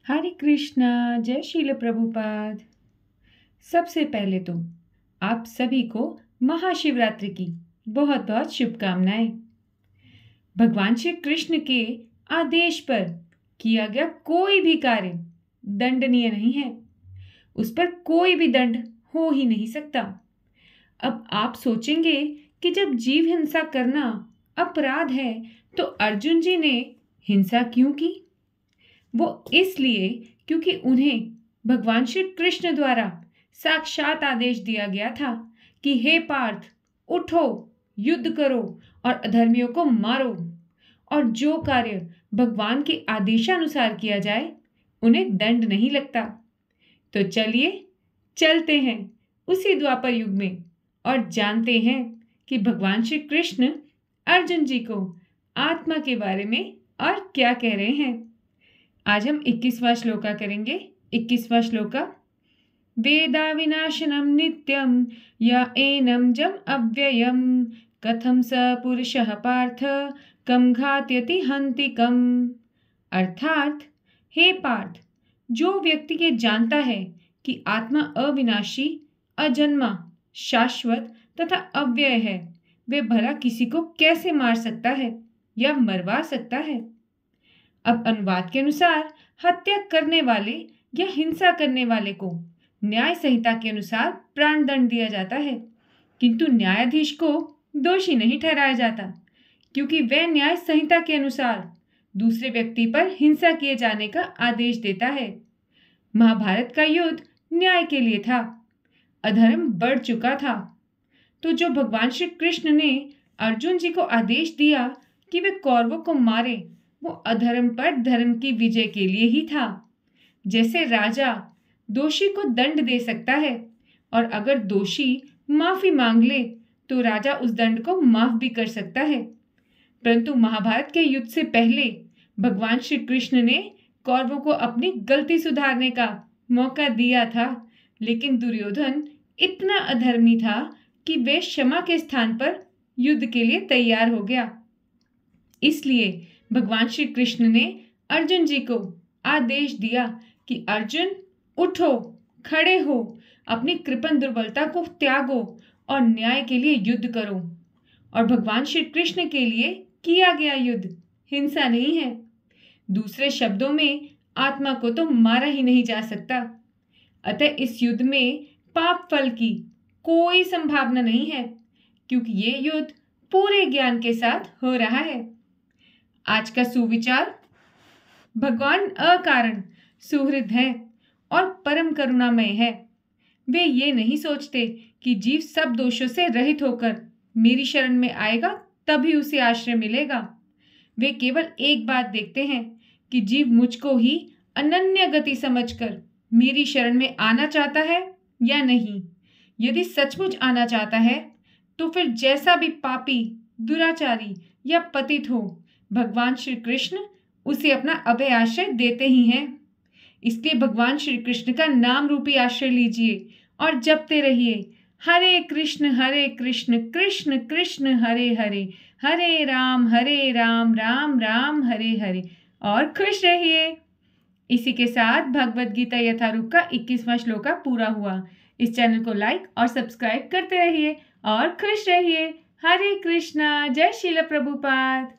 हरे कृष्णा, जय श्रील प्रभुपाद। सबसे पहले तो आप सभी को महाशिवरात्रि की बहुत बहुत शुभकामनाएं। भगवान श्री कृष्ण के आदेश पर किया गया कोई भी कार्य दंडनीय नहीं है, उस पर कोई भी दंड हो ही नहीं सकता। अब आप सोचेंगे कि जब जीव हिंसा करना अपराध है तो अर्जुन जी ने हिंसा क्यों की? वो इसलिए क्योंकि उन्हें भगवान श्री कृष्ण द्वारा साक्षात आदेश दिया गया था कि हे पार्थ, उठो, युद्ध करो और अधर्मियों को मारो। और जो कार्य भगवान के आदेशानुसार किया जाए उन्हें दंड नहीं लगता। तो चलिए चलते हैं उसी द्वापर युग में और जानते हैं कि भगवान श्री कृष्ण अर्जुन जी को आत्मा के बारे में और क्या कह रहे हैं। आज हम 21वां श्लोका करेंगे। 21वां श्लोका, वेदा विनाशनम नित्यम या एनम जम अव्ययम कथम स पुरुषः पार्थ कम घात्यति हन्ति कम। अर्थात, हे पार्थ, जो व्यक्ति ये जानता है कि आत्मा अविनाशी, अजन्मा, शाश्वत तथा अव्यय है, वे भला किसी को कैसे मार सकता है या मरवा सकता है। अब अनुवाद के अनुसार हत्या करने वाले या हिंसा करने वाले को न्याय संहिता के अनुसार प्राण दंड दिया जाता है, किंतु न्यायाधीश को दोषी नहीं ठहराया जाता, क्योंकि वह न्याय संहिता के अनुसार दूसरे व्यक्ति पर हिंसा किए जाने का आदेश देता है। महाभारत का युद्ध न्याय के लिए था, अधर्म बढ़ चुका था, तो जो भगवान श्री कृष्ण ने अर्जुन जी को आदेश दिया कि वे कौरवों को मारे, वो अधर्म पर धर्म की विजय के लिए ही था। जैसे राजा दोषी को दंड दे सकता है और अगर दोषी माफी मांग ले तो राजा उस दंड को माफ भी कर सकता है, परंतु महाभारत के युद्ध से पहले भगवान श्री कृष्ण ने कौरवों को अपनी गलती सुधारने का मौका दिया था, लेकिन दुर्योधन इतना अधर्मी था कि वे क्षमा के स्थान पर युद्ध के लिए तैयार हो गया। इसलिए भगवान श्री कृष्ण ने अर्जुन जी को आदेश दिया कि अर्जुन, उठो, खड़े हो, अपनी कृपण दुर्बलता को त्यागो और न्याय के लिए युद्ध करो। और भगवान श्री कृष्ण के लिए किया गया युद्ध हिंसा नहीं है। दूसरे शब्दों में, आत्मा को तो मारा ही नहीं जा सकता। अतः इस युद्ध में पाप फल की कोई संभावना नहीं है, क्योंकि ये युद्ध पूरे ज्ञान के साथ हो रहा है। आज का सुविचार, भगवान अकारण सुहृद है और परम करुणामय है। वे ये नहीं सोचते कि जीव सब दोषों से रहित होकर मेरी शरण में आएगा तभी उसे आश्रय मिलेगा। वे केवल एक बात देखते हैं कि जीव मुझको ही अनन्य गति समझकर मेरी शरण में आना चाहता है या नहीं। यदि सचमुच आना चाहता है तो फिर जैसा भी पापी, दुराचारी या पतित हो, भगवान श्री कृष्ण उसे अपना अभय आश्रय देते ही हैं। इसलिए भगवान श्री कृष्ण का नाम रूपी आश्रय लीजिए और जपते रहिए, हरे कृष्ण कृष्ण कृष्ण हरे हरे, हरे राम राम राम हरे हरे, और खुश रहिए। इसी के साथ भगवद गीता यथारूप का 21वां श्लोका पूरा हुआ। इस चैनल को लाइक और सब्सक्राइब करते रहिए और खुश रहिए। हरे कृष्णा, जय श्रील प्रभुपाद।